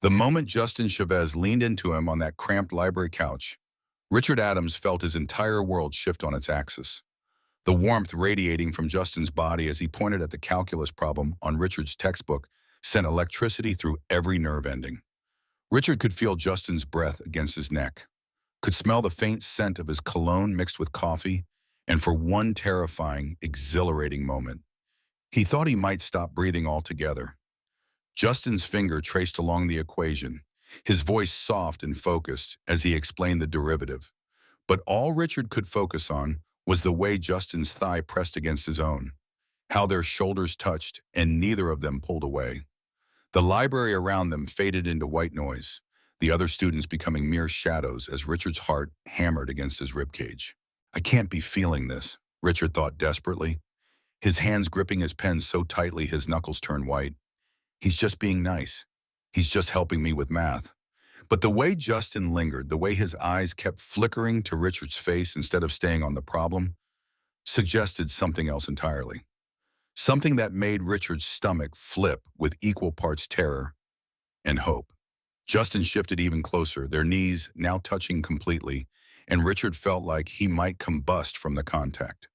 The moment Justin Chavez leaned into him on that cramped library couch, Richard Adams felt his entire world shift on its axis. The warmth radiating from Justin's body as he pointed at the calculus problem on Richard's textbook sent electricity through every nerve ending. Richard could feel Justin's breath against his neck, could smell the faint scent of his cologne mixed with coffee, and for one terrifying, exhilarating moment, he thought he might stop breathing altogether. Justin's finger traced along the equation, his voice soft and focused as he explained the derivative. But all Richard could focus on was the way Justin's thigh pressed against his own, how their shoulders touched and neither of them pulled away. The library around them faded into white noise, the other students becoming mere shadows as Richard's heart hammered against his ribcage. I can't be feeling this, Richard thought desperately, his hands gripping his pen so tightly his knuckles turned white. He's just being nice. He's just helping me with math. But the way Justin lingered, the way his eyes kept flickering to Richard's face instead of staying on the problem, suggested something else entirely. Something that made Richard's stomach flip with equal parts terror and hope. Justin shifted even closer, their knees now touching completely, and Richard felt like he might combust from the contact.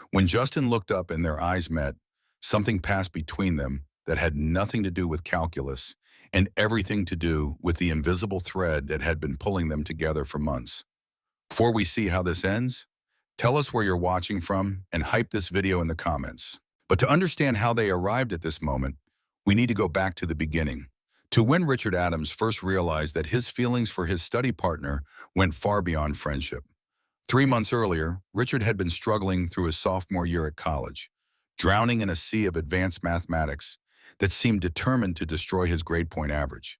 When Justin looked up and their eyes met, something passed between them that had nothing to do with calculus and everything to do with the invisible thread that had been pulling them together for months. Before we see how this ends, tell us where you're watching from and hype this video in the comments. But to understand how they arrived at this moment, we need to go back to the beginning, to when Richard Adams first realized that his feelings for his study partner went far beyond friendship. 3 months earlier, Richard had been struggling through his sophomore year at college, drowning in a sea of advanced mathematics that seemed determined to destroy his grade point average.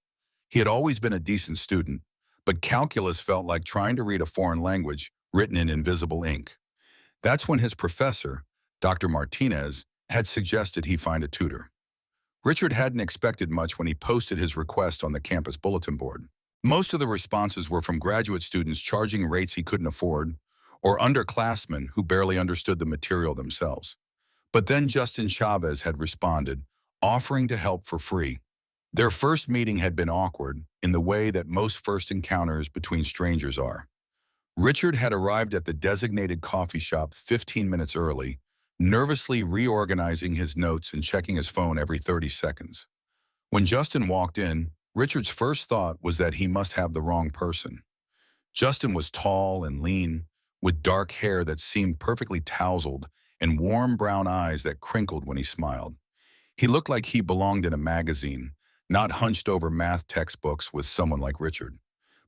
He had always been a decent student, but calculus felt like trying to read a foreign language written in invisible ink. That's when his professor, Dr. Martinez, had suggested he find a tutor. Richard hadn't expected much when he posted his request on the campus bulletin board. Most of the responses were from graduate students charging rates he couldn't afford, or underclassmen who barely understood the material themselves. But then Justin Chavez had responded, offering to help for free. Their first meeting had been awkward in the way that most first encounters between strangers are. Richard had arrived at the designated coffee shop 15 minutes early, nervously reorganizing his notes and checking his phone every 30 seconds. When Justin walked in, Richard's first thought was that he must have the wrong person. Justin was tall and lean, with dark hair that seemed perfectly tousled and warm brown eyes that crinkled when he smiled. He looked like he belonged in a magazine, not hunched over math textbooks with someone like Richard.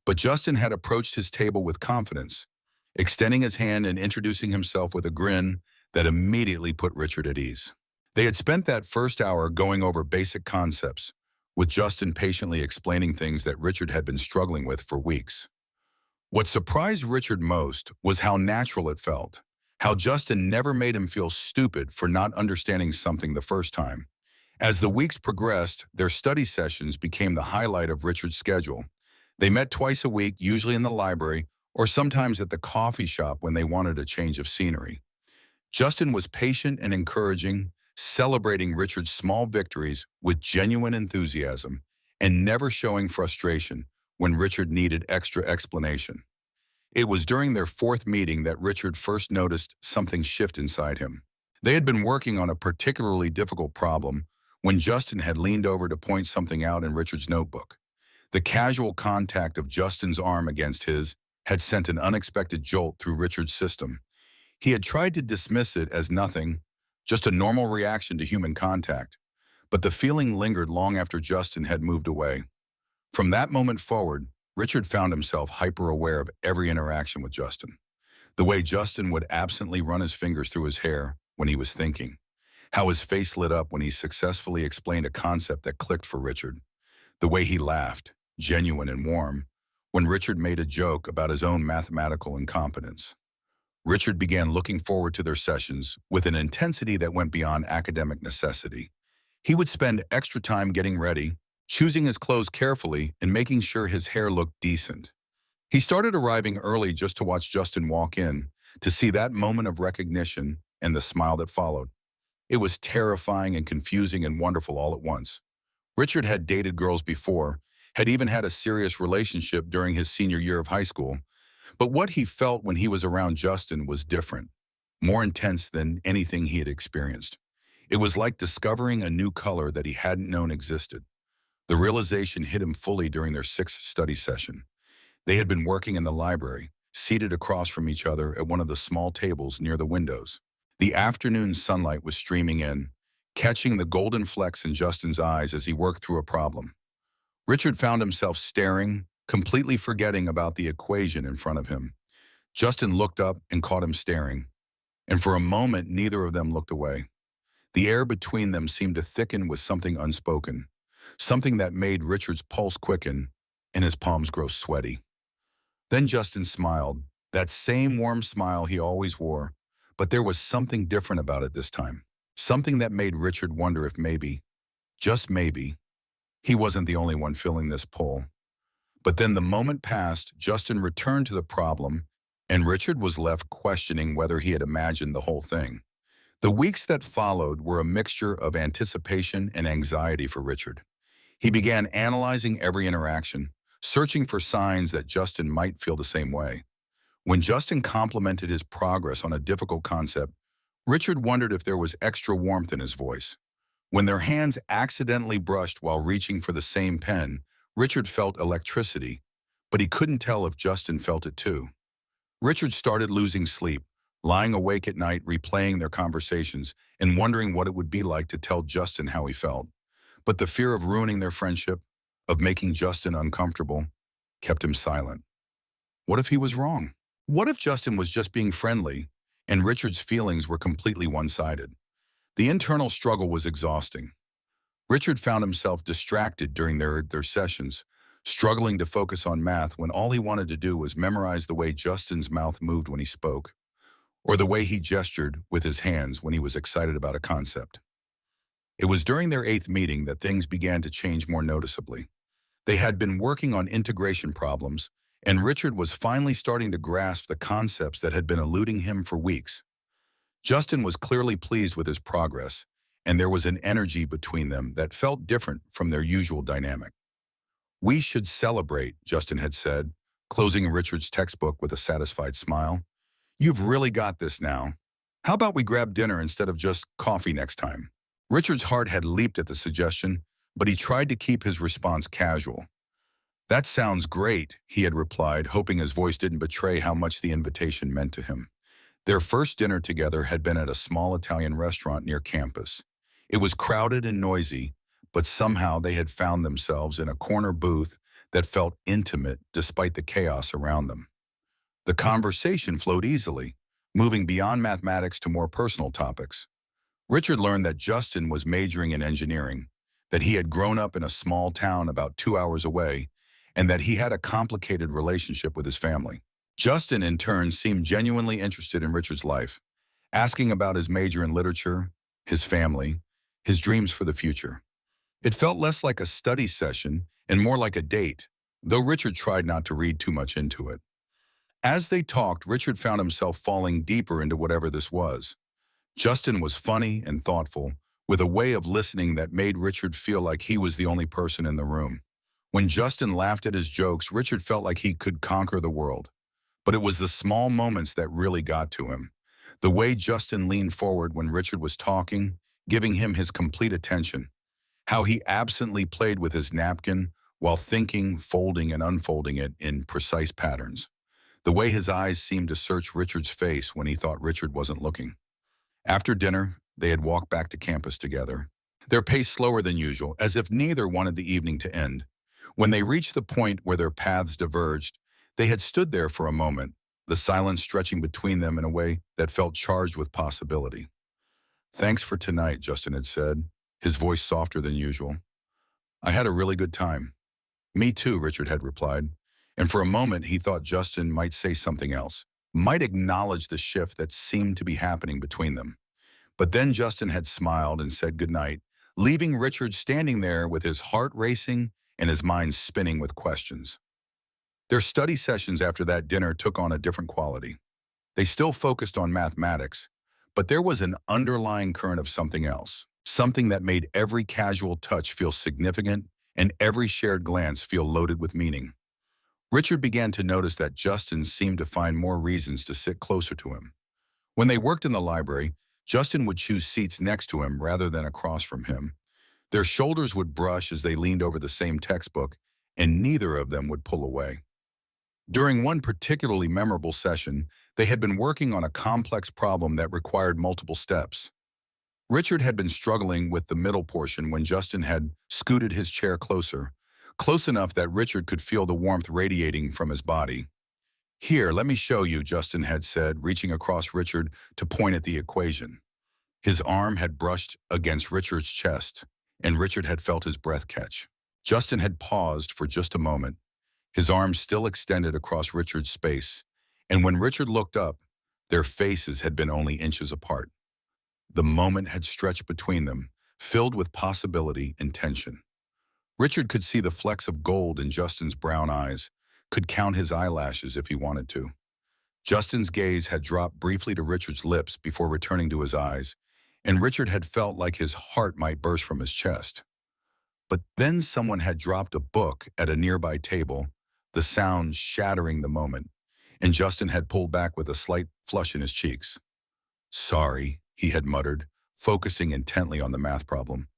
But Justin had approached his table with confidence, extending his hand and introducing himself with a grin that immediately put Richard at ease. They had spent that first hour going over basic concepts, with Justin patiently explaining things that Richard had been struggling with for weeks. What surprised Richard most was how natural it felt, how Justin never made him feel stupid for not understanding something the first time. As the weeks progressed, their study sessions became the highlight of Richard's schedule. They met twice a week, usually in the library, or sometimes at the coffee shop when they wanted a change of scenery. Justin was patient and encouraging, celebrating Richard's small victories with genuine enthusiasm and never showing frustration when Richard needed extra explanation. It was during their fourth meeting that Richard first noticed something shift inside him. They had been working on a particularly difficult problem when Justin had leaned over to point something out in Richard's notebook. The casual contact of Justin's arm against his had sent an unexpected jolt through Richard's system. He had tried to dismiss it as nothing, just a normal reaction to human contact, but the feeling lingered long after Justin had moved away. From that moment forward, Richard found himself hyper-aware of every interaction with Justin. The way Justin would absently run his fingers through his hair when he was thinking, how his face lit up when he successfully explained a concept that clicked for Richard, the way he laughed, genuine and warm, when Richard made a joke about his own mathematical incompetence. Richard began looking forward to their sessions with an intensity that went beyond academic necessity. He would spend extra time getting ready, choosing his clothes carefully, and making sure his hair looked decent. He started arriving early just to watch Justin walk in, to see that moment of recognition and the smile that followed. It was terrifying and confusing and wonderful all at once. Richard had dated girls before, had even had a serious relationship during his senior year of high school. But what he felt when he was around Justin was different, more intense than anything he had experienced. It was like discovering a new color that he hadn't known existed. The realization hit him fully during their sixth study session. They had been working in the library, seated across from each other at one of the small tables near the windows. The afternoon sunlight was streaming in, catching the golden flecks in Justin's eyes as he worked through a problem. Richard found himself staring, completely forgetting about the equation in front of him. Justin looked up and caught him staring, and for a moment neither of them looked away. The air between them seemed to thicken with something unspoken, something that made Richard's pulse quicken and his palms grow sweaty. Then Justin smiled, that same warm smile he always wore, but there was something different about it this time. Something that made Richard wonder if maybe, just maybe, he wasn't the only one feeling this pull. But then the moment passed, Justin returned to the problem, and Richard was left questioning whether he had imagined the whole thing. The weeks that followed were a mixture of anticipation and anxiety for Richard. He began analyzing every interaction, searching for signs that Justin might feel the same way. When Justin complimented his progress on a difficult concept, Richard wondered if there was extra warmth in his voice. When their hands accidentally brushed while reaching for the same pen, Richard felt electricity, but he couldn't tell if Justin felt it too. Richard started losing sleep, lying awake at night replaying their conversations and wondering what it would be like to tell Justin how he felt. But the fear of ruining their friendship, of making Justin uncomfortable, kept him silent. What if he was wrong? What if Justin was just being friendly and Richard's feelings were completely one-sided? The internal struggle was exhausting. Richard found himself distracted during their sessions, struggling to focus on math when all he wanted to do was memorize the way Justin's mouth moved when he spoke, or the way he gestured with his hands when he was excited about a concept. It was during their eighth meeting that things began to change more noticeably. They had been working on integration problems, and Richard was finally starting to grasp the concepts that had been eluding him for weeks. Justin was clearly pleased with his progress, and there was an energy between them that felt different from their usual dynamic. "We should celebrate," Justin had said, closing Richard's textbook with a satisfied smile. "You've really got this now. How about we grab dinner instead of just coffee next time?" Richard's heart had leaped at the suggestion, but he tried to keep his response casual. "That sounds great," he had replied, hoping his voice didn't betray how much the invitation meant to him. Their first dinner together had been at a small Italian restaurant near campus. It was crowded and noisy, but somehow they had found themselves in a corner booth that felt intimate despite the chaos around them. The conversation flowed easily, moving beyond mathematics to more personal topics. Richard learned that Justin was majoring in engineering, that he had grown up in a small town about 2 hours away, and that he had a complicated relationship with his family. Justin, in turn, seemed genuinely interested in Richard's life, asking about his major in literature, his family, his dreams for the future. It felt less like a study session and more like a date, though Richard tried not to read too much into it. As they talked, Richard found himself falling deeper into whatever this was. Justin was funny and thoughtful, with a way of listening that made Richard feel like he was the only person in the room. When Justin laughed at his jokes, Richard felt like he could conquer the world. But it was the small moments that really got to him. The way Justin leaned forward when Richard was talking, giving him his complete attention. How he absently played with his napkin while thinking, folding and unfolding it in precise patterns. The way his eyes seemed to search Richard's face when he thought Richard wasn't looking. After dinner, they had walked back to campus together, their pace slower than usual, as if neither wanted the evening to end. When they reached the point where their paths diverged, they had stood there for a moment, the silence stretching between them in a way that felt charged with possibility. "Thanks for tonight," Justin had said, his voice softer than usual. "I had a really good time." "Me too," Richard had replied, and for a moment he thought Justin might say something else, might acknowledge the shift that seemed to be happening between them. But then Justin had smiled and said goodnight, leaving Richard standing there with his heart racing and his mind spinning with questions. Their study sessions after that dinner took on a different quality. They still focused on mathematics, but there was an underlying current of something else, something that made every casual touch feel significant and every shared glance feel loaded with meaning. Richard began to notice that Justin seemed to find more reasons to sit closer to him. When they worked in the library, Justin would choose seats next to him rather than across from him. Their shoulders would brush as they leaned over the same textbook, and neither of them would pull away. During one particularly memorable session, they had been working on a complex problem that required multiple steps. Richard had been struggling with the middle portion when Justin had scooted his chair closer, close enough that Richard could feel the warmth radiating from his body. "Here, let me show you," Justin had said, reaching across Richard to point at the equation. His arm had brushed against Richard's chest, and Richard had felt his breath catch. Justin had paused for just a moment, his arms still extended across Richard's space, and when Richard looked up, their faces had been only inches apart. The moment had stretched between them, filled with possibility and tension. Richard could see the flecks of gold in Justin's brown eyes, could count his eyelashes if he wanted to. Justin's gaze had dropped briefly to Richard's lips before returning to his eyes, and Richard had felt like his heart might burst from his chest. But then someone had dropped a book at a nearby table, the sound shattering the moment, and Justin had pulled back with a slight flush in his cheeks. "Sorry," he had muttered, focusing intently on the math problem.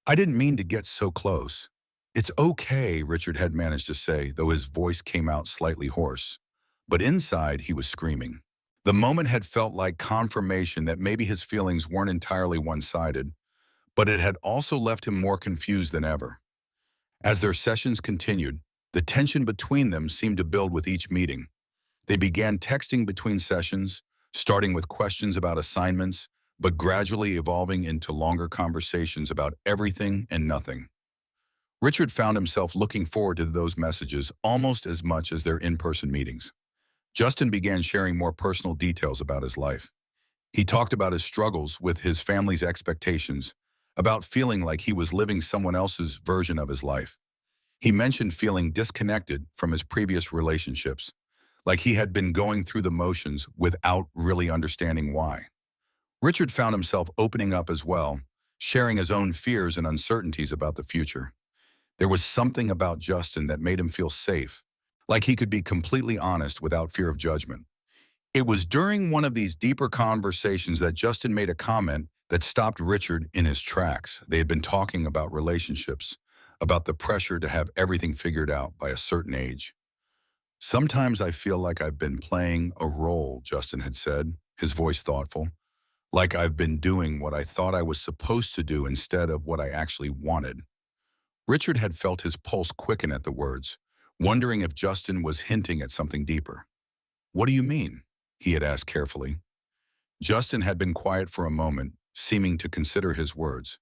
"I didn't mean to get so close." "It's okay," Richard had managed to say, though his voice came out slightly hoarse. But inside, he was screaming. The moment had felt like confirmation that maybe his feelings weren't entirely one-sided, but it had also left him more confused than ever. As their sessions continued, the tension between them seemed to build with each meeting. They began texting between sessions, starting with questions about assignments, but gradually evolving into longer conversations about everything and nothing. Richard found himself looking forward to those messages almost as much as their in-person meetings. Justin began sharing more personal details about his life. He talked about his struggles with his family's expectations, about feeling like he was living someone else's version of his life. He mentioned feeling disconnected from his previous relationships, like he had been going through the motions without really understanding why. Richard found himself opening up as well, sharing his own fears and uncertainties about the future. There was something about Justin that made him feel safe, like he could be completely honest without fear of judgment. It was during one of these deeper conversations that Justin made a comment that stopped Richard in his tracks. They had been talking about relationships, about the pressure to have everything figured out by a certain age. "Sometimes I feel like I've been playing a role," Justin had said, his voice thoughtful. "Like I've been doing what I thought I was supposed to do instead of what I actually wanted." Richard had felt his pulse quicken at the words, wondering if Justin was hinting at something deeper. "What do you mean?" he had asked carefully. Justin had been quiet for a moment, seeming to consider his words.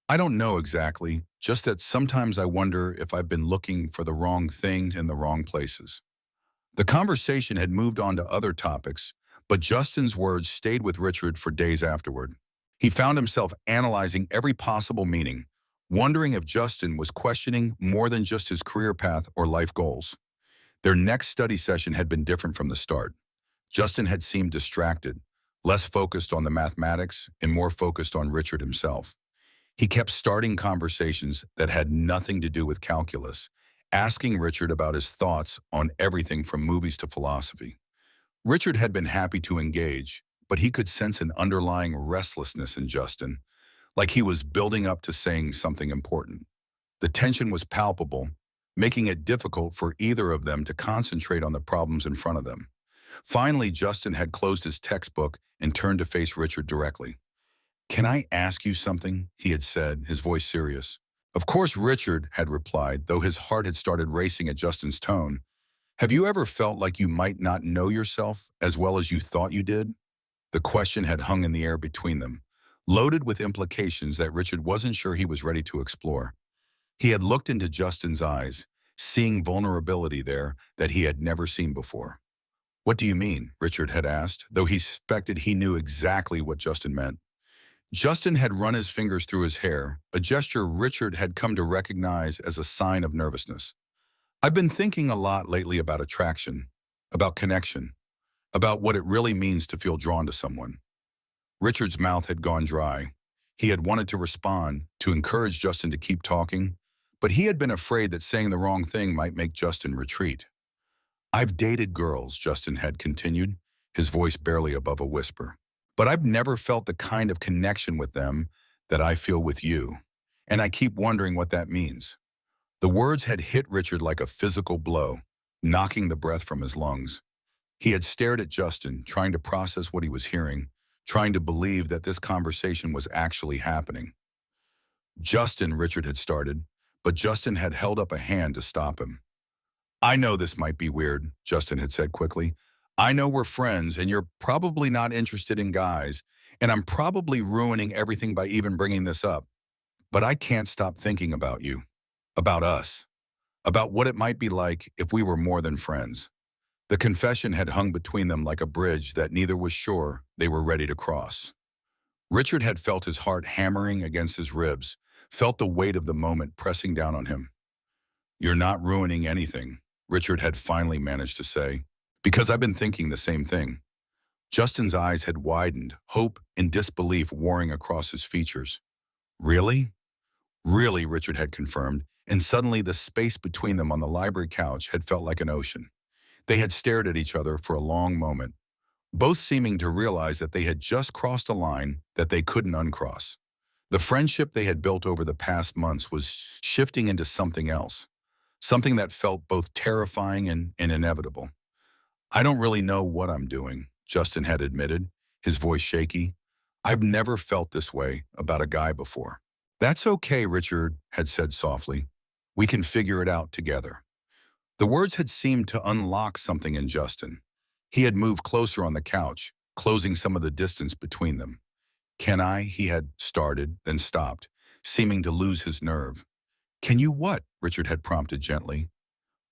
"I don't know exactly, just that sometimes I wonder if I've been looking for the wrong thing in the wrong places." The conversation had moved on to other topics, but Justin's words stayed with Richard for days afterward. He found himself analyzing every possible meaning, wondering if Justin was questioning more than just his career path or life goals. Their next study session had been different from the start. Justin had seemed distracted, less focused on the mathematics and more focused on Richard himself. He kept starting conversations that had nothing to do with calculus, asking Richard about his thoughts on everything from movies to philosophy. Richard had been happy to engage, but he could sense an underlying restlessness in Justin, like he was building up to saying something important. The tension was palpable, making it difficult for either of them to concentrate on the problems in front of them. Finally, Justin had closed his textbook and turned to face Richard directly. "Can I ask you something?" he had said, his voice serious. Of course, Richard had replied, though his heart had started racing at Justin's tone. "Have you ever felt like you might not know yourself as well as you thought you did?" The question had hung in the air between them, loaded with implications that Richard wasn't sure he was ready to explore. He had looked into Justin's eyes, seeing vulnerability there that he had never seen before. "What do you mean?" Richard had asked, though he suspected he knew exactly what Justin meant. Justin had run his fingers through his hair, a gesture Richard had come to recognize as a sign of nervousness. "I've been thinking a lot lately about attraction, about connection, about what it really means to feel drawn to someone." Richard's mouth had gone dry. He had wanted to respond, to encourage Justin to keep talking, But he had been afraid that saying the wrong thing might make Justin retreat. "I've dated girls," Justin had continued, his voice barely above a whisper. "But I've never felt the kind of connection with them that I feel with you. And I keep wondering what that means." The words had hit Richard like a physical blow, knocking the breath from his lungs. He had stared at Justin, trying to process what he was hearing, trying to believe that this conversation was actually happening. "Justin," Richard had started, but Justin had held up a hand to stop him. "I know this might be weird," Justin had said quickly. "I know we're friends, and you're probably not interested in guys, and I'm probably ruining everything by even bringing this up. But I can't stop thinking about you, about us, about what it might be like if we were more than friends." The confession had hung between them like a bridge that neither was sure they were ready to cross. Richard had felt his heart hammering against his ribs, felt the weight of the moment pressing down on him. "You're not ruining anything," Richard had finally managed to say, "because I've been thinking the same thing." Justin's eyes had widened, hope and disbelief warring across his features. "Really?" "Really," Richard had confirmed, and suddenly the space between them on the library couch had felt like an ocean. They had stared at each other for a long moment, both seeming to realize that they had just crossed a line that they couldn't uncross. The friendship they had built over the past months was shifting into something else, something that felt both terrifying and inevitable. "I don't really know what I'm doing," Justin had admitted, his voice shaky. "I've never felt this way about a guy before." "That's okay," Richard had said softly. "We can figure it out together." The words had seemed to unlock something in Justin. He had moved closer on the couch, closing some of the distance between them. "Can I?" he had started, then stopped, seeming to lose his nerve. "Can you what?" Richard had prompted gently.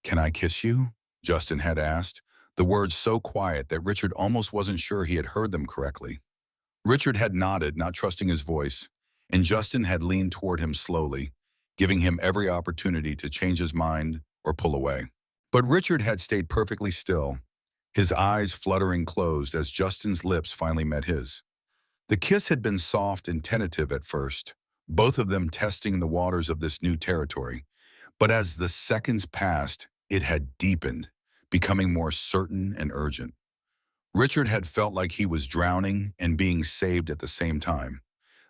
"Can I kiss you?" Justin had asked, the words so quiet that Richard almost wasn't sure he had heard them correctly. Richard had nodded, not trusting his voice, and Justin had leaned toward him slowly, giving him every opportunity to change his mind or pull away. But Richard had stayed perfectly still, his eyes fluttering closed as Justin's lips finally met his. The kiss had been soft and tentative at first, both of them testing the waters of this new territory. But as the seconds passed, it had deepened, becoming more certain and urgent. Richard had felt like he was drowning and being saved at the same time,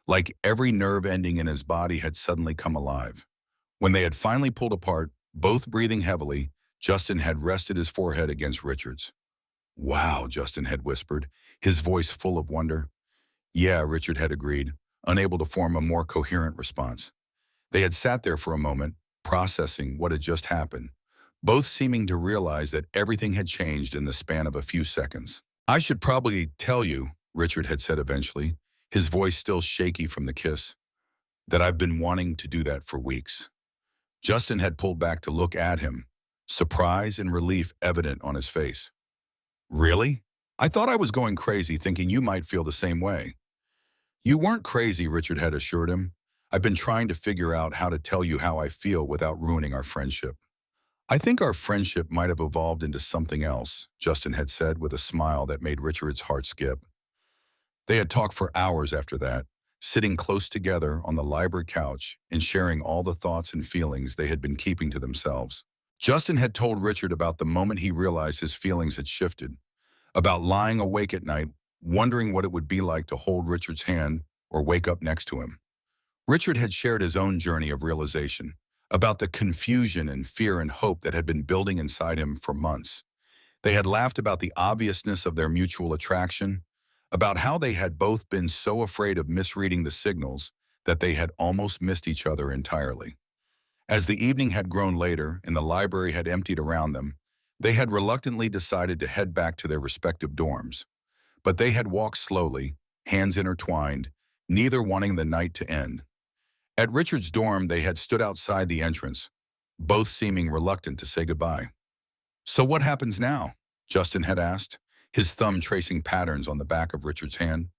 like every nerve ending in his body had suddenly come alive. When they had finally pulled apart, both breathing heavily, Justin had rested his forehead against Richard's. "Wow," Justin had whispered, his voice full of wonder. "Yeah," Richard had agreed, unable to form a more coherent response. They had sat there for a moment, processing what had just happened, both seeming to realize that everything had changed in the span of a few seconds. "I should probably tell you," Richard had said eventually, his voice still shaky from the kiss, "that I've been wanting to do that for weeks." Justin had pulled back to look at him, surprise and relief evident on his face. "Really? I thought I was going crazy thinking you might feel the same way." "You weren't crazy," Richard had assured him. "I've been trying to figure out how to tell you how I feel without ruining our friendship." "I think our friendship might have evolved into something else," Justin had said with a smile that made Richard's heart skip. They had talked for hours after that, sitting close together on the library couch and sharing all the thoughts and feelings they had been keeping to themselves. Justin had told Richard about the moment he realized his feelings had shifted, about lying awake at night, wondering what it would be like to hold Richard's hand or wake up next to him. Richard had shared his own journey of realization, about the confusion and fear and hope that had been building inside him for months. They had laughed about the obviousness of their mutual attraction, about how they had both been so afraid of misreading the signals that they had almost missed each other entirely. As the evening had grown later and the library had emptied around them, they had reluctantly decided to head back to their respective dorms. But they had walked slowly, hands intertwined, neither wanting the night to end. At Richard's dorm, they had stood outside the entrance, both seeming reluctant to say goodbye. "So what happens now?" Justin had asked, his thumb tracing patterns on the back of Richard's hand.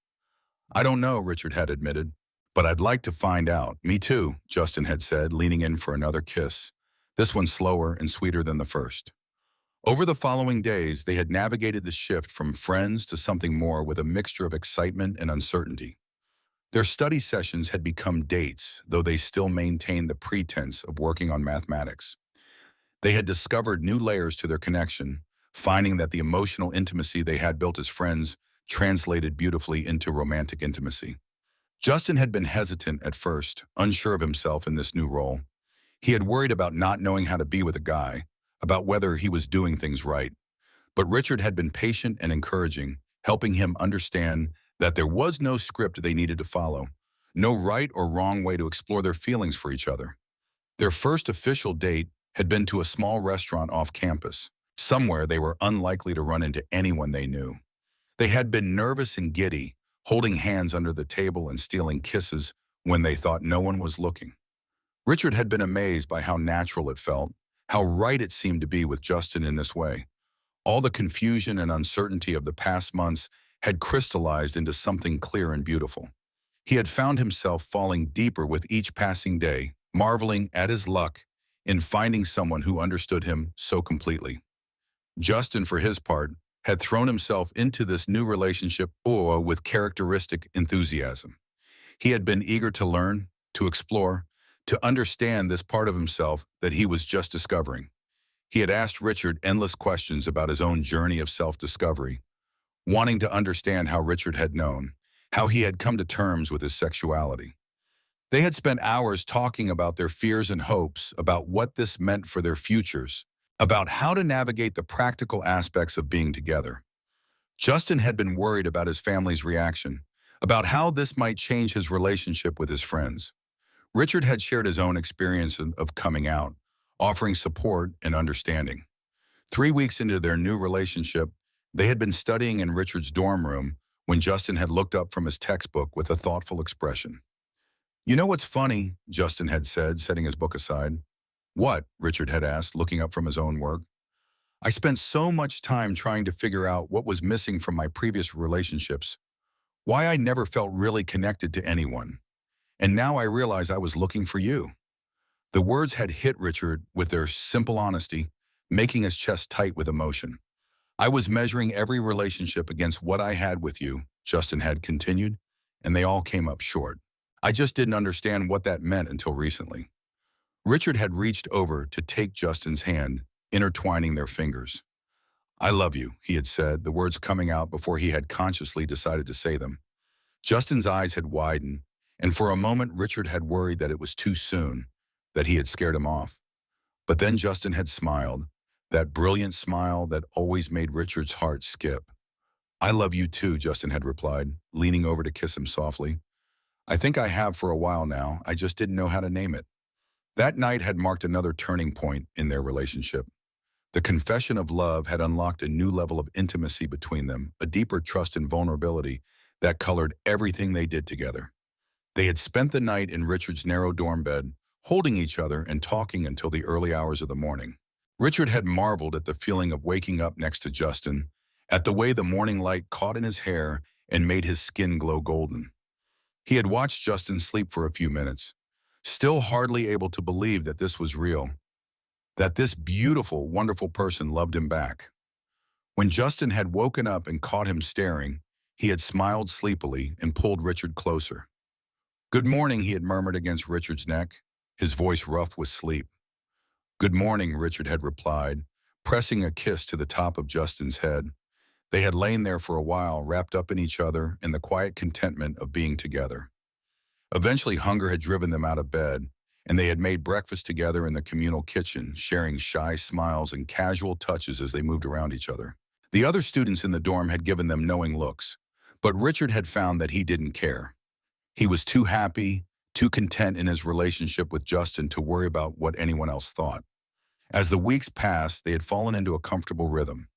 "I don't know," Richard had admitted, "but I'd like to find out." "Me too," Justin had said, leaning in for another kiss, this one slower and sweeter than the first. Over the following days, they had navigated the shift from friends to something more with a mixture of excitement and uncertainty. Their study sessions had become dates, though they still maintained the pretense of working on mathematics. They had discovered new layers to their connection, finding that the emotional intimacy they had built as friends translated beautifully into romantic intimacy. Justin had been hesitant at first, unsure of himself in this new role. He had worried about not knowing how to be with a guy, about whether he was doing things right. But Richard had been patient and encouraging, helping him understand that there was no script they needed to follow, no right or wrong way to explore their feelings for each other. Their first official date had been to a small restaurant off campus, somewhere they were unlikely to run into anyone they knew. They had been nervous and giddy, holding hands under the table and stealing kisses when they thought no one was looking. Richard had been amazed by how natural it felt, how right it seemed to be with Justin in this way. All the confusion and uncertainty of the past months had crystallized into something clear and beautiful. He had found himself falling deeper with each passing day, marveling at his luck in finding someone who understood him so completely. Justin, for his part, had thrown himself into this new relationship with characteristic enthusiasm. He had been eager to learn, to explore, to understand this part of himself that he was just discovering. He had asked Richard endless questions about his own journey of self-discovery, wanting to understand how Richard had known, how he had come to terms with his sexuality. They had spent hours talking about their fears and hopes, about what this meant for their futures, about how to navigate the practical aspects of being together. Justin had been worried about his family's reaction, about how this might change his relationship with his friends. Richard had shared his own experience of coming out, offering support and understanding. 3 weeks into their new relationship, they had been studying in Richard's dorm room when Justin had looked up from his textbook with a thoughtful expression. "You know what's funny?" Justin had said, setting his book aside. "What?" Richard had asked, looking up from his own work. "I spent so much time trying to figure out what was missing from my previous relationships, why I never felt really connected to anyone. And now I realize I was looking for you." The words had hit Richard with their simple honesty, making his chest tight with emotion. "I was measuring every relationship against what I had with you," Justin had continued, "and they all came up short. I just didn't understand what that meant until recently." Richard had reached over to take Justin's hand, intertwining their fingers. "I love you," he had said, the words coming out before he had consciously decided to say them. Justin's eyes had widened, and for a moment Richard had worried that it was too soon, that he had scared him off. But then Justin had smiled, that brilliant smile that always made Richard's heart skip. "I love you too," Justin had replied, leaning over to kiss him softly. "I think I have for a while now, I just didn't know how to name it." That night had marked another turning point in their relationship. The confession of love had unlocked a new level of intimacy between them, a deeper trust and vulnerability that colored everything they did together. They had spent the night in Richard's narrow dorm bed, holding each other and talking until the early hours of the morning. Richard had marveled at the feeling of waking up next to Justin, at the way the morning light caught in his hair and made his skin glow golden. He had watched Justin sleep for a few minutes, still hardly able to believe that this was real, that this beautiful, wonderful person loved him back. When Justin had woken up and caught him staring, he had smiled sleepily and pulled Richard closer. "Good morning," he had murmured against Richard's neck, his voice rough with sleep. "Good morning," Richard had replied, pressing a kiss to the top of Justin's head. They had lain there for a while, wrapped up in each other in the quiet contentment of being together. Eventually, hunger had driven them out of bed, and they had made breakfast together in the communal kitchen, sharing shy smiles and casual touches as they moved around each other. The other students in the dorm had given them knowing looks, but Richard had found that he didn't care. He was too happy, too content in his relationship with Justin to worry about what anyone else thought. As the weeks passed, they had fallen into a comfortable rhythm.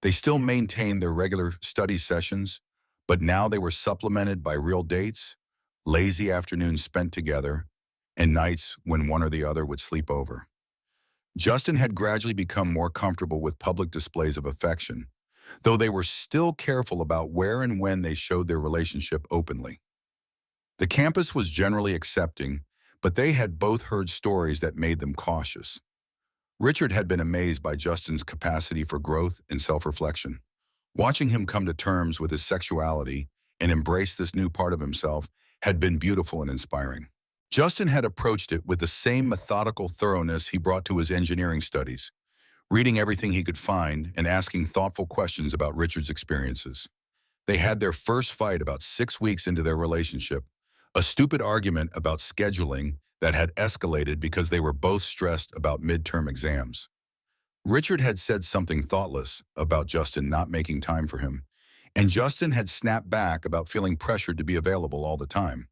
They still maintained their regular study sessions, but now they were supplemented by real dates, lazy afternoons spent together, and nights when one or the other would sleep over. Justin had gradually become more comfortable with public displays of affection, though they were still careful about where and when they showed their relationship openly. The campus was generally accepting, but they had both heard stories that made them cautious. Richard had been amazed by Justin's capacity for growth and self-reflection. Watching him come to terms with his sexuality and embrace this new part of himself had been beautiful and inspiring. Justin had approached it with the same methodical thoroughness he brought to his engineering studies, reading everything he could find and asking thoughtful questions about Richard's experiences. They had their first fight about 6 weeks into their relationship, a stupid argument about scheduling that had escalated because they were both stressed about midterm exams. Richard had said something thoughtless about Justin not making time for him, and Justin had snapped back about feeling pressured to be available all the time.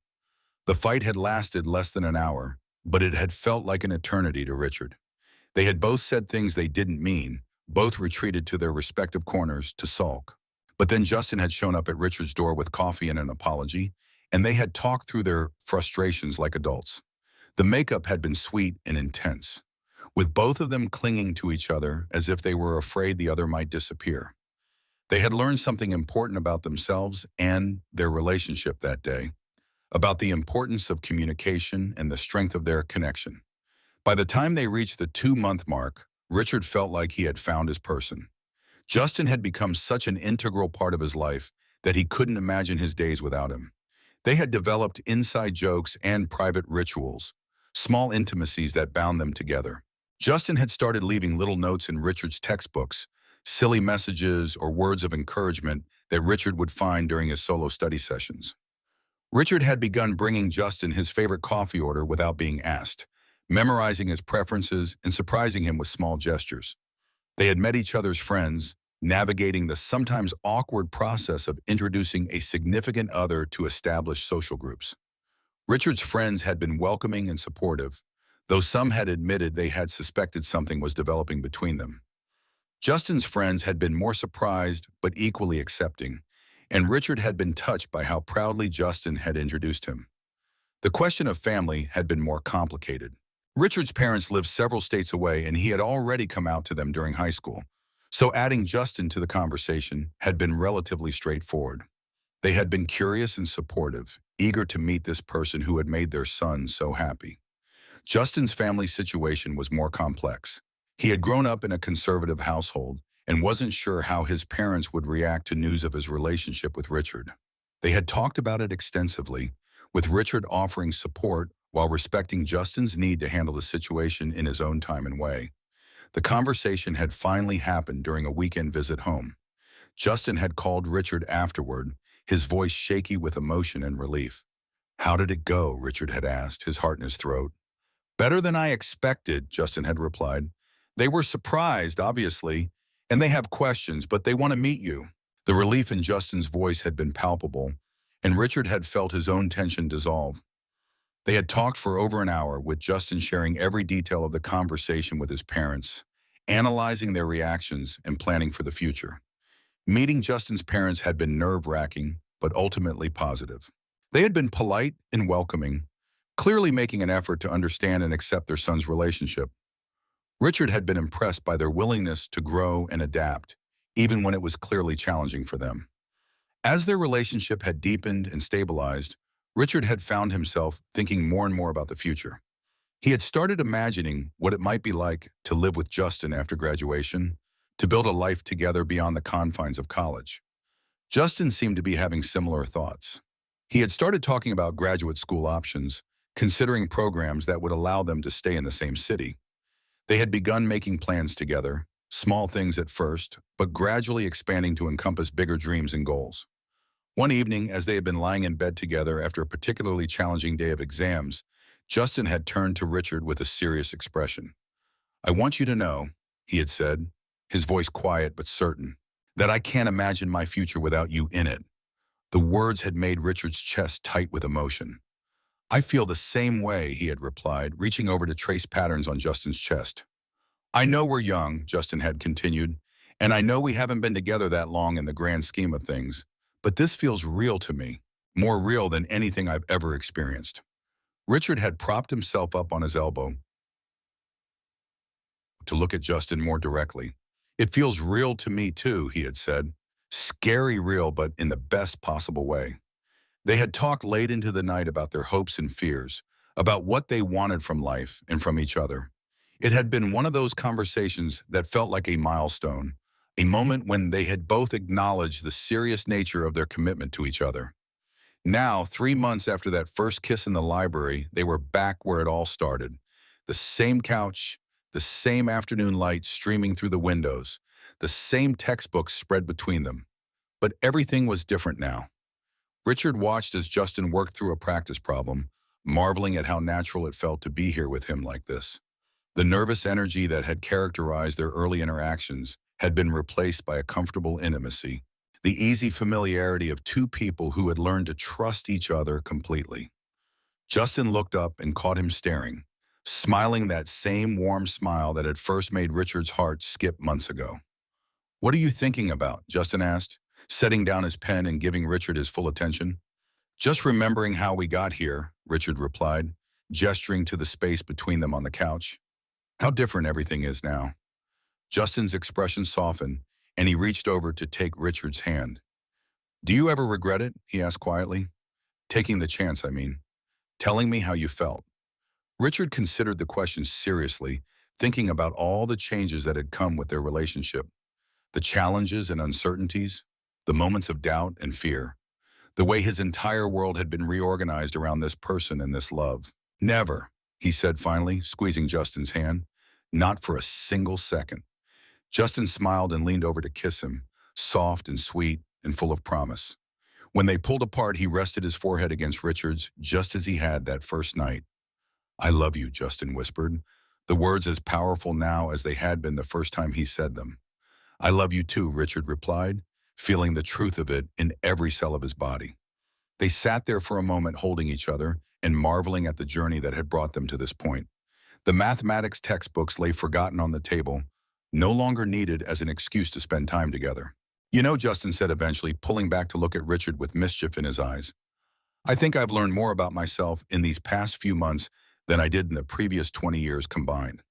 The fight had lasted less than an hour, but it had felt like an eternity to Richard. They had both said things they didn't mean, both retreated to their respective corners to sulk. But then Justin had shown up at Richard's door with coffee and an apology, and they had talked through their frustrations like adults. The makeup had been sweet and intense, with both of them clinging to each other as if they were afraid the other might disappear. They had learned something important about themselves and their relationship that day, about the importance of communication and the strength of their connection. By the time they reached the 2-month mark, Richard felt like he had found his person. Justin had become such an integral part of his life that he couldn't imagine his days without him. They had developed inside jokes and private rituals, small intimacies that bound them together. Justin had started leaving little notes in Richard's textbooks, silly messages or words of encouragement that Richard would find during his solo study sessions. Richard had begun bringing Justin his favorite coffee order without being asked, memorizing his preferences and surprising him with small gestures. They had met each other's friends, navigating the sometimes awkward process of introducing a significant other to established social groups. Richard's friends had been welcoming and supportive, though some had admitted they had suspected something was developing between them. Justin's friends had been more surprised but equally accepting, and Richard had been touched by how proudly Justin had introduced him. The question of family had been more complicated. Richard's parents lived several states away, and he had already come out to them during high school, so adding Justin to the conversation had been relatively straightforward. They had been curious and supportive, eager to meet this person who had made their son so happy. Justin's family situation was more complex. He had grown up in a conservative household and wasn't sure how his parents would react to news of his relationship with Richard. They had talked about it extensively, with Richard offering support while respecting Justin's need to handle the situation in his own time and way. The conversation had finally happened during a weekend visit home. Justin had called Richard afterward, his voice shaky with emotion and relief. "How did it go?" Richard had asked, his heart in his throat. "Better than I expected," Justin had replied. "They were surprised, obviously, and they have questions, but they want to meet you." The relief in Justin's voice had been palpable, and Richard had felt his own tension dissolve. They had talked for over an hour, with Justin sharing every detail of the conversation with his parents, analyzing their reactions and planning for the future. Meeting Justin's parents had been nerve-wracking, but ultimately positive. They had been polite and welcoming, clearly making an effort to understand and accept their son's relationship. Richard had been impressed by their willingness to grow and adapt, even when it was clearly challenging for them. As their relationship had deepened and stabilized, Richard had found himself thinking more and more about the future. He had started imagining what it might be like to live with Justin after graduation, to build a life together beyond the confines of college. Justin seemed to be having similar thoughts. He had started talking about graduate school options, considering programs that would allow them to stay in the same city. They had begun making plans together, small things at first, but gradually expanding to encompass bigger dreams and goals. One evening, as they had been lying in bed together after a particularly challenging day of exams, Justin had turned to Richard with a serious expression. "I want you to know," he had said, his voice quiet but certain, "that I can't imagine my future without you in it." The words had made Richard's chest tight with emotion. "I feel the same way," he had replied, reaching over to trace patterns on Justin's chest. "I know we're young," Justin had continued, "and I know we haven't been together that long in the grand scheme of things, but this feels real to me, more real than anything I've ever experienced." Richard had propped himself up on his elbow to look at Justin more directly. "It feels real to me too," he had said. "Scary real, but in the best possible way." They had talked late into the night about their hopes and fears, about what they wanted from life and from each other. It had been one of those conversations that felt like a milestone, a moment when they had both acknowledged the serious nature of their commitment to each other. Now, 3 months after that first kiss in the library, they were back where it all started. The same couch, the same afternoon light streaming through the windows, the same textbooks spread between them. But everything was different now. Richard watched as Justin worked through a practice problem, marveling at how natural it felt to be here with him like this. The nervous energy that had characterized their early interactions had been replaced by a comfortable intimacy, the easy familiarity of two people who had learned to trust each other completely. Justin looked up and caught him staring, smiling that same warm smile that had first made Richard's heart skip months ago. "What are you thinking about?" Justin asked, setting down his pen and giving Richard his full attention. "Just remembering how we got here," Richard replied, gesturing to the space between them on the couch. "How different everything is now." Justin's expression softened, and he reached over to take Richard's hand. "Do you ever regret it?" he asked quietly. "Taking the chance, I mean. Telling me how you felt." Richard considered the question seriously, thinking about all the changes that had come with their relationship, the challenges and uncertainties, the moments of doubt and fear, the way his entire world had been reorganized around this person and this love. "Never," he said finally, squeezing Justin's hand. "Not for a single second." Justin smiled and leaned over to kiss him, soft and sweet and full of promise. When they pulled apart, he rested his forehead against Richard's, just as he had that first night. "I love you," Justin whispered, the words as powerful now as they had been the first time he said them. "I love you too," Richard replied, feeling the truth of it in every cell of his body. They sat there for a moment holding each other and marveling at the journey that had brought them to this point. The mathematics textbooks lay forgotten on the table, no longer needed as an excuse to spend time together. "You know," Justin said eventually, pulling back to look at Richard with mischief in his eyes, "I think I've learned more about myself in these past few months than I did in the previous 20 years combined."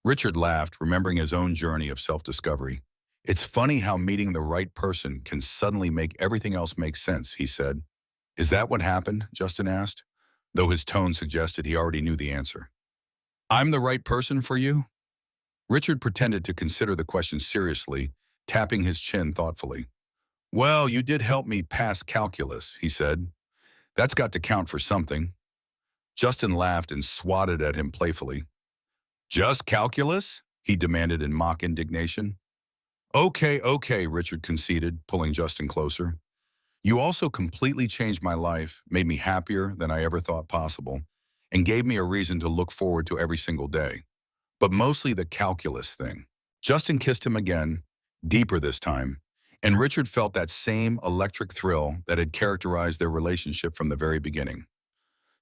Richard laughed, remembering his own journey of self-discovery. "It's funny how meeting the right person can suddenly make everything else make sense," he said. "Is that what happened?" Justin asked, though his tone suggested he already knew the answer. "I'm the right person for you?" Richard pretended to consider the question seriously, tapping his chin thoughtfully. "Well, you did help me pass calculus," he said. "That's got to count for something." Justin laughed and swatted at him playfully. "Just calculus?" he demanded in mock indignation. Okay, Richard conceded, pulling Justin closer. "You also completely changed my life, made me happier than I ever thought possible, and gave me a reason to look forward to every single day. But mostly the calculus thing." Justin kissed him again, deeper this time, and Richard felt that same electric thrill that had characterized their relationship from the very beginning.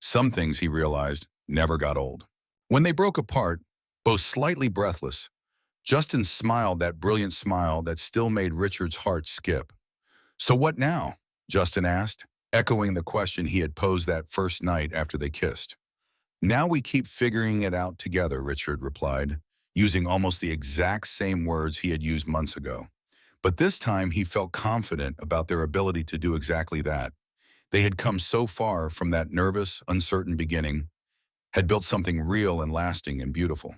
Some things, he realized, never got old. When they broke apart, both slightly breathless, Justin smiled that brilliant smile that still made Richard's heart skip. "So what now?" Justin asked, echoing the question he had posed that first night after they kissed. "Now we keep figuring it out together," Richard replied, using almost the exact same words he had used months ago. But this time he felt confident about their ability to do exactly that. They had come so far from that nervous, uncertain beginning, had built something real and lasting and beautiful.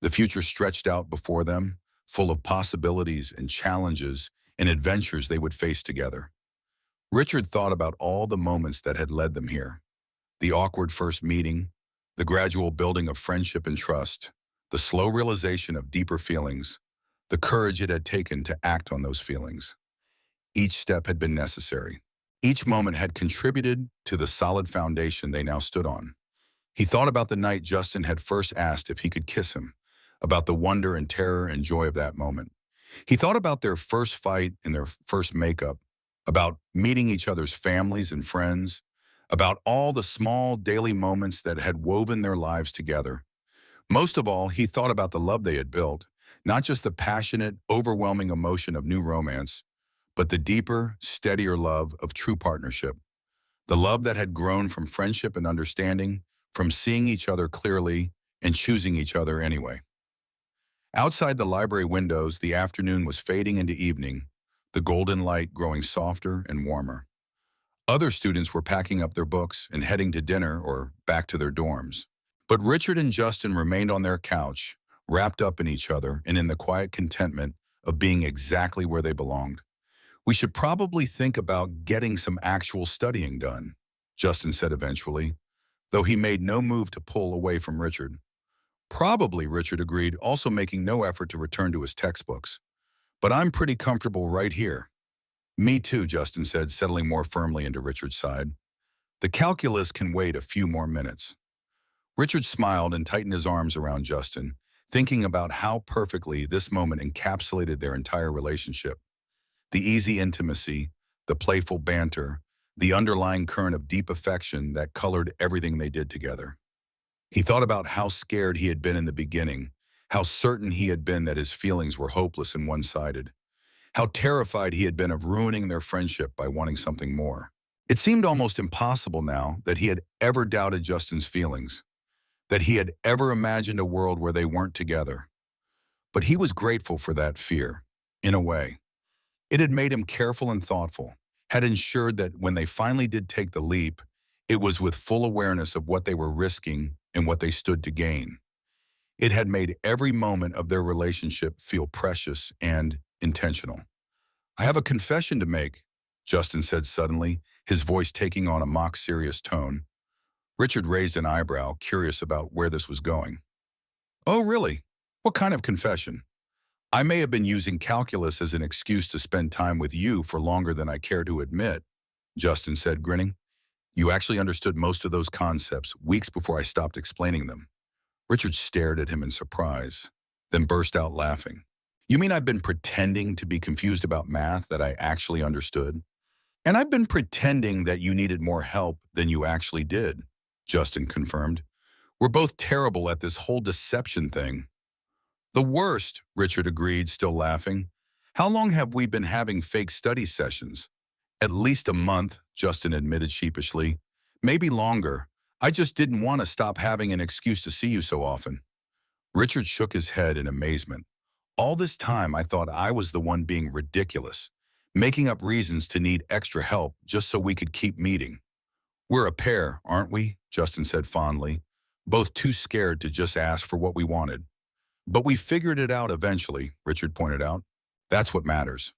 The future stretched out before them, full of possibilities and challenges and adventures they would face together. Richard thought about all the moments that had led them here. The awkward first meeting, the gradual building of friendship and trust, the slow realization of deeper feelings, the courage it had taken to act on those feelings. Each step had been necessary. Each moment had contributed to the solid foundation they now stood on. He thought about the night Justin had first asked if he could kiss him, about the wonder and terror and joy of that moment. He thought about their first fight and their first makeup, about meeting each other's families and friends, about all the small daily moments that had woven their lives together. Most of all, he thought about the love they had built, not just the passionate, overwhelming emotion of new romance, but the deeper, steadier love of true partnership. The love that had grown from friendship and understanding, from seeing each other clearly and choosing each other anyway. Outside the library windows, the afternoon was fading into evening, the golden light growing softer and warmer. Other students were packing up their books and heading to dinner or back to their dorms. But Richard and Justin remained on their couch, wrapped up in each other and in the quiet contentment of being exactly where they belonged. We should probably think about getting some actual studying done, Justin said eventually, though he made no move to pull away from Richard. Probably, Richard agreed, also making no effort to return to his textbooks. But I'm pretty comfortable right here. Me too, Justin said, settling more firmly into Richard's side. The calculus can wait a few more minutes. Richard smiled and tightened his arms around Justin, thinking about how perfectly this moment encapsulated their entire relationship. The easy intimacy, the playful banter, the underlying current of deep affection that colored everything they did together. He thought about how scared he had been in the beginning, how certain he had been that his feelings were hopeless and one-sided, how terrified he had been of ruining their friendship by wanting something more. It seemed almost impossible now that he had ever doubted Justin's feelings, that he had ever imagined a world where they weren't together. But he was grateful for that fear, in a way. It had made him careful and thoughtful, had ensured that when they finally did take the leap, it was with full awareness of what they were risking and what they stood to gain. It had made every moment of their relationship feel precious and intentional. I have a confession to make, Justin said suddenly, his voice taking on a mock-serious tone. Richard raised an eyebrow, curious about where this was going. Oh, really? What kind of confession? I may have been using calculus as an excuse to spend time with you for longer than I care to admit, Justin said, grinning. You actually understood most of those concepts weeks before I stopped explaining them. Richard stared at him in surprise, then burst out laughing. You mean I've been pretending to be confused about math that I actually understood? And I've been pretending that you needed more help than you actually did, Justin confirmed. We're both terrible at this whole deception thing. The worst, Richard agreed, still laughing. How long have we been having fake study sessions? At least a month, Justin admitted sheepishly. Maybe longer. I just didn't want to stop having an excuse to see you so often. Richard shook his head in amazement. All this time I thought I was the one being ridiculous, making up reasons to need extra help just so we could keep meeting. We're a pair, aren't we? Justin said fondly, both too scared to just ask for what we wanted. But we figured it out eventually, Richard pointed out. That's what matters.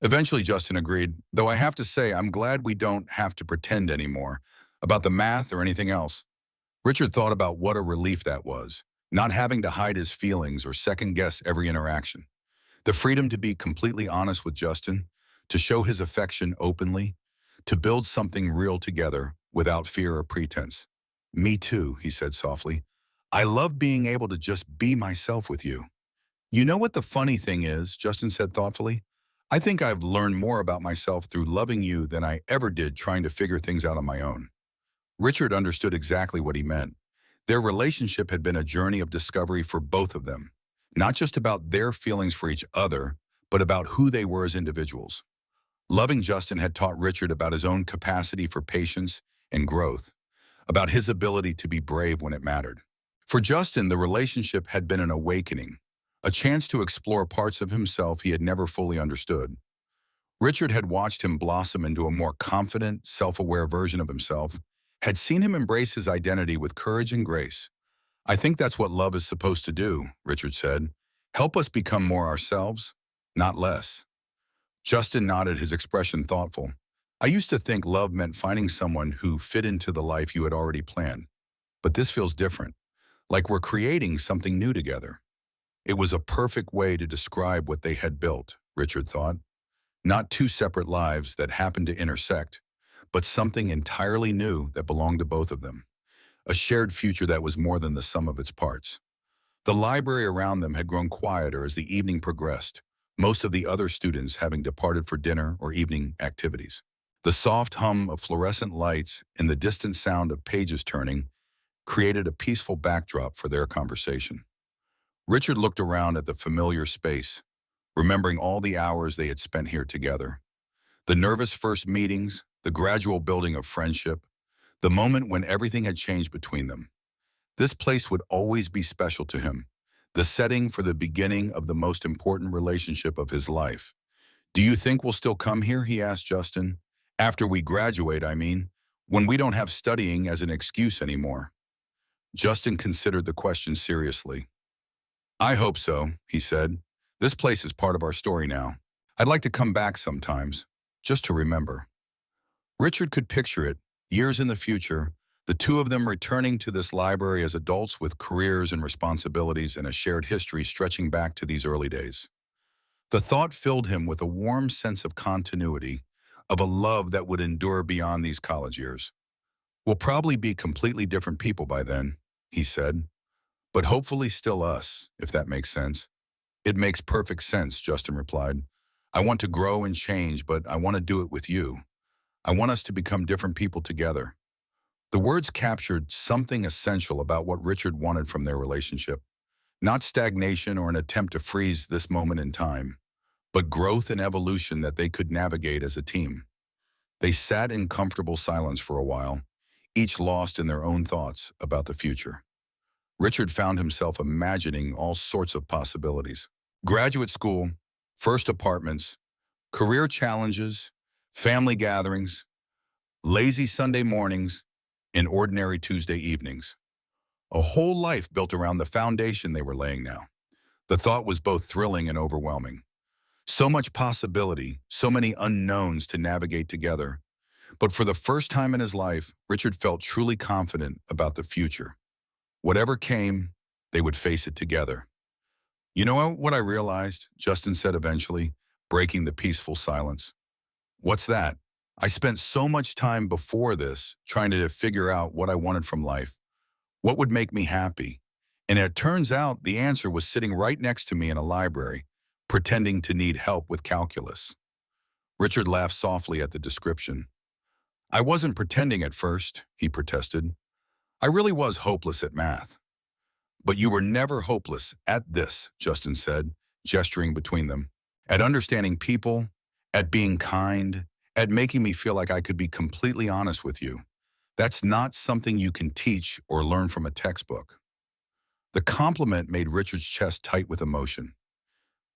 Eventually, Justin agreed, though I have to say I'm glad we don't have to pretend anymore about the math or anything else. Richard thought about what a relief that was, not having to hide his feelings or second-guess every interaction. The freedom to be completely honest with Justin, to show his affection openly, to build something real together without fear or pretense. Me too, he said softly. I love being able to just be myself with you. You know what the funny thing is, Justin said thoughtfully? I think I've learned more about myself through loving you than I ever did trying to figure things out on my own. Richard understood exactly what he meant. Their relationship had been a journey of discovery for both of them, not just about their feelings for each other, but about who they were as individuals. Loving Justin had taught Richard about his own capacity for patience and growth, about his ability to be brave when it mattered. For Justin, the relationship had been an awakening, a chance to explore parts of himself he had never fully understood. Richard had watched him blossom into a more confident, self-aware version of himself, had seen him embrace his identity with courage and grace. I think that's what love is supposed to do, Richard said. Help us become more ourselves, not less. Justin nodded, his expression thoughtful. I used to think love meant finding someone who fit into the life you had already planned. But this feels different, like we're creating something new together. It was a perfect way to describe what they had built, Richard thought. Not two separate lives that happened to intersect, but something entirely new that belonged to both of them. A shared future that was more than the sum of its parts. The library around them had grown quieter as the evening progressed, most of the other students having departed for dinner or evening activities. The soft hum of fluorescent lights and the distant sound of pages turning created a peaceful backdrop for their conversation. Richard looked around at the familiar space, remembering all the hours they had spent here together. The nervous first meetings, the gradual building of friendship, the moment when everything had changed between them. This place would always be special to him, the setting for the beginning of the most important relationship of his life. Do you think we'll still come here, he asked Justin. After we graduate, I mean, when we don't have studying as an excuse anymore. Justin considered the question seriously. I hope so, he said. This place is part of our story now. I'd like to come back sometimes, just to remember. Richard could picture it, years in the future, the two of them returning to this library as adults with careers and responsibilities and a shared history stretching back to these early days. The thought filled him with a warm sense of continuity, of a love that would endure beyond these college years. We'll probably be completely different people by then, he said, but hopefully still us, if that makes sense. It makes perfect sense, Justin replied. I want to grow and change, but I want to do it with you. I want us to become different people together. The words captured something essential about what Richard wanted from their relationship. Not stagnation or an attempt to freeze this moment in time, but growth and evolution that they could navigate as a team. They sat in comfortable silence for a while, each lost in their own thoughts about the future. Richard found himself imagining all sorts of possibilities. Graduate school, first apartments, career challenges, family gatherings, lazy Sunday mornings, and ordinary Tuesday evenings. A whole life built around the foundation they were laying now. The thought was both thrilling and overwhelming. So much possibility, so many unknowns to navigate together. But for the first time in his life, Richard felt truly confident about the future. Whatever came, they would face it together. You know what I realized? Justin said eventually, breaking the peaceful silence. What's that? I spent so much time before this trying to figure out what I wanted from life, what would make me happy. And it turns out the answer was sitting right next to me in a library, pretending to need help with calculus. Richard laughed softly at the description. I wasn't pretending at first, he protested. I really was hopeless at math. But you were never hopeless at this, Justin said, gesturing between them. At understanding people, at being kind, at making me feel like I could be completely honest with you. That's not something you can teach or learn from a textbook. The compliment made Richard's chest tight with emotion.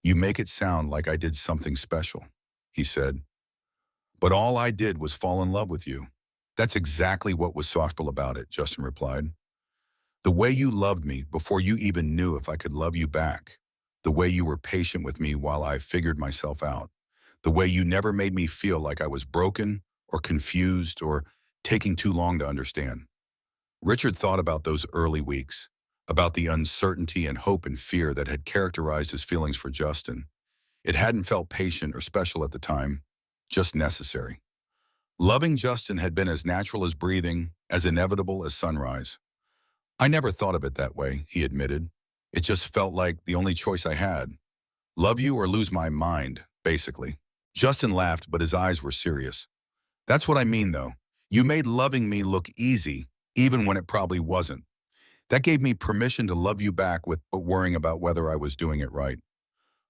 You make it sound like I did something special, he said. But all I did was fall in love with you. That's exactly what was thoughtful about it, Justin replied. The way you loved me before you even knew if I could love you back. The way you were patient with me while I figured myself out. The way you never made me feel like I was broken or confused or taking too long to understand. Richard thought about those early weeks, about the uncertainty and hope and fear that had characterized his feelings for Justin. It hadn't felt patient or special at the time, just necessary. Loving Justin had been as natural as breathing, as inevitable as sunrise. I never thought of it that way, he admitted. It just felt like the only choice I had. Love you or lose my mind, basically. Justin laughed, but his eyes were serious. That's what I mean, though. You made loving me look easy, even when it probably wasn't. That gave me permission to love you back without worrying about whether I was doing it right.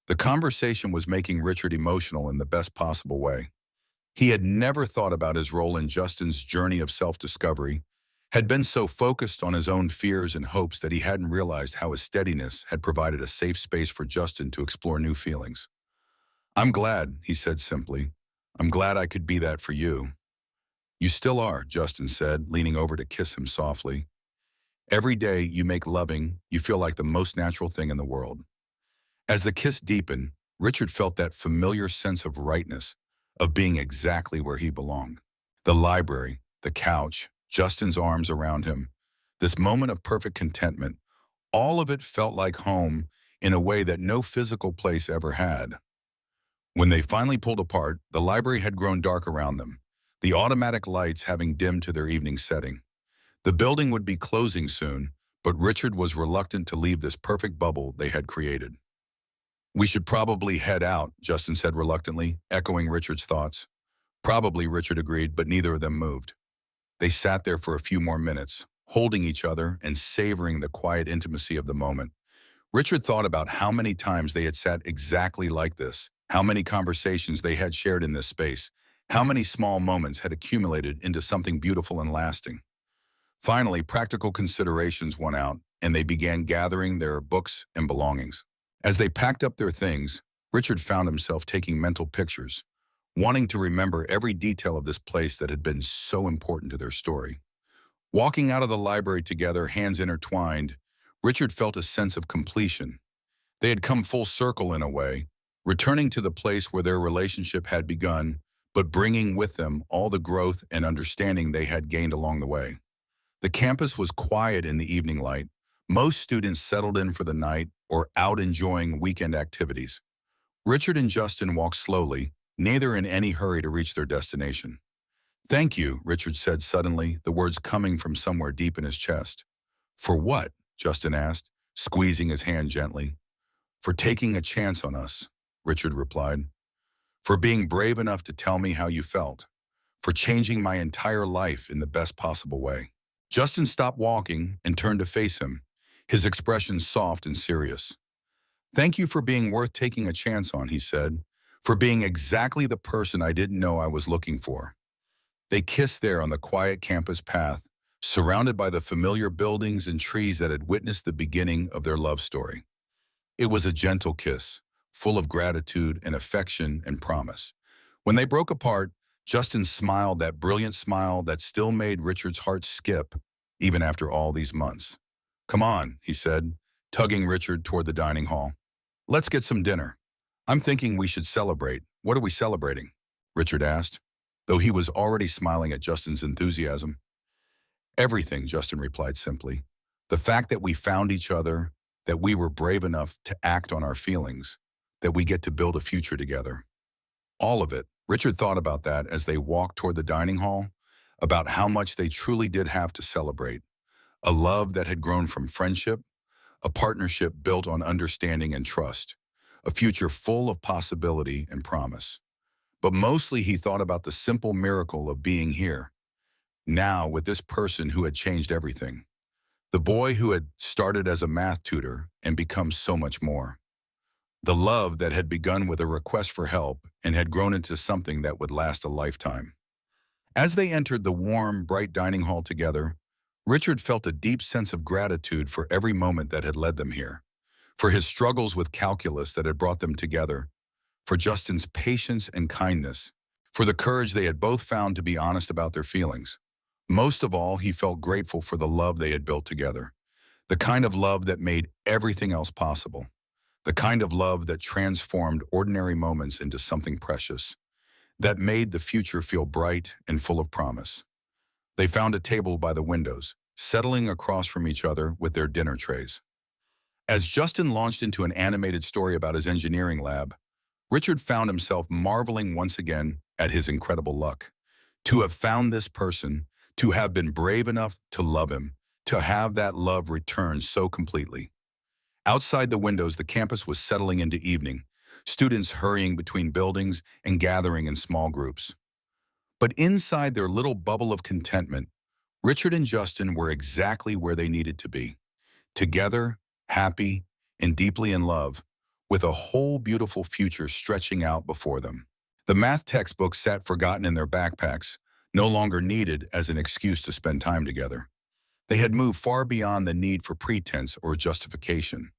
The conversation was making Richard emotional in the best possible way. He had never thought about his role in Justin's journey of self-discovery, had been so focused on his own fears and hopes that he hadn't realized how his steadiness had provided a safe space for Justin to explore new feelings. I'm glad, he said simply. I'm glad I could be that for you. You still are, Justin said, leaning over to kiss him softly. Every day you make loving, you feel like the most natural thing in the world. As the kiss deepened, Richard felt that familiar sense of rightness, of being exactly where he belonged. The library, the couch, Justin's arms around him, this moment of perfect contentment, all of it felt like home in a way that no physical place ever had. When they finally pulled apart, the library had grown dark around them, the automatic lights having dimmed to their evening setting. The building would be closing soon, but Richard was reluctant to leave this perfect bubble they had created. We should probably head out, Justin said reluctantly, echoing Richard's thoughts. Probably, Richard agreed, but neither of them moved. They sat there for a few more minutes, holding each other and savoring the quiet intimacy of the moment. Richard thought about how many times they had sat exactly like this, how many conversations they had shared in this space, how many small moments had accumulated into something beautiful and lasting. Finally, practical considerations won out, and they began gathering their books and belongings. As they packed up their things, Richard found himself taking mental pictures, wanting to remember every detail of this place that had been so important to their story. Walking out of the library together, hands intertwined, Richard felt a sense of completion. They had come full circle in a way, returning to the place where their relationship had begun, but bringing with them all the growth and understanding they had gained along the way. The campus was quiet in the evening light. Most students settled in for the night or out enjoying weekend activities. Richard and Justin walked slowly, neither in any hurry to reach their destination. "Thank you," Richard said suddenly, the words coming from somewhere deep in his chest. "For what?" Justin asked, squeezing his hand gently. "For taking a chance on us," Richard replied. "For being brave enough to tell me how you felt. For changing my entire life in the best possible way." Justin stopped walking and turned to face him, his expression soft and serious. "Thank you for being worth taking a chance on," he said, "for being exactly the person I didn't know I was looking for." They kissed there on the quiet campus path, surrounded by the familiar buildings and trees that had witnessed the beginning of their love story. It was a gentle kiss, full of gratitude and affection and promise. When they broke apart, Justin smiled that brilliant smile that still made Richard's heart skip, even after all these months. "Come on," he said, tugging Richard toward the dining hall. "Let's get some dinner. I'm thinking we should celebrate." "What are we celebrating?" Richard asked, though he was already smiling at Justin's enthusiasm. "Everything," Justin replied simply. "The fact that we found each other, that we were brave enough to act on our feelings, that we get to build a future together. All of it." Richard thought about that as they walked toward the dining hall, about how much they truly did have to celebrate. A love that had grown from friendship, a partnership built on understanding and trust, a future full of possibility and promise. But mostly he thought about the simple miracle of being here, now with this person who had changed everything. The boy who had started as a math tutor and become so much more. The love that had begun with a request for help and had grown into something that would last a lifetime. As they entered the warm, bright dining hall together, Richard felt a deep sense of gratitude for every moment that had led them here, for his struggles with calculus that had brought them together, for Justin's patience and kindness, for the courage they had both found to be honest about their feelings. Most of all, he felt grateful for the love they had built together, the kind of love that made everything else possible, the kind of love that transformed ordinary moments into something precious, that made the future feel bright and full of promise. They found a table by the windows, settling across from each other with their dinner trays. As Justin launched into an animated story about his engineering lab, Richard found himself marveling once again at his incredible luck. To have found this person, to have been brave enough to love him, to have that love return so completely. Outside the windows, the campus was settling into evening, students hurrying between buildings and gathering in small groups. But inside their little bubble of contentment, Richard and Justin were exactly where they needed to be. Together, happy, and deeply in love, with a whole beautiful future stretching out before them. The math textbooks sat forgotten in their backpacks, no longer needed as an excuse to spend time together. They had moved far beyond the need for pretense or justification.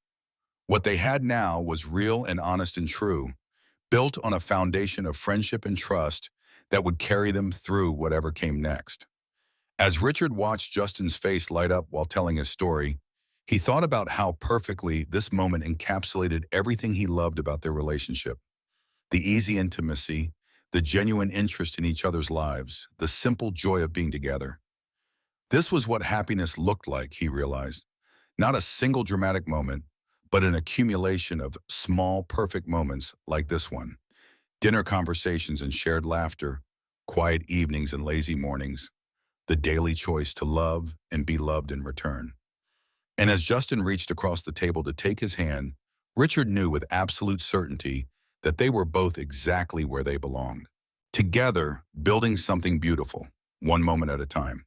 What they had now was real and honest and true, built on a foundation of friendship and trust that would carry them through whatever came next. As Richard watched Justin's face light up while telling his story, he thought about how perfectly this moment encapsulated everything he loved about their relationship. The easy intimacy, the genuine interest in each other's lives, the simple joy of being together. This was what happiness looked like, he realized. Not a single dramatic moment, but an accumulation of small, perfect moments like this one. Dinner conversations and shared laughter, quiet evenings and lazy mornings, the daily choice to love and be loved in return. And as Justin reached across the table to take his hand, Richard knew with absolute certainty that they were both exactly where they belonged. Together, building something beautiful, one moment at a time.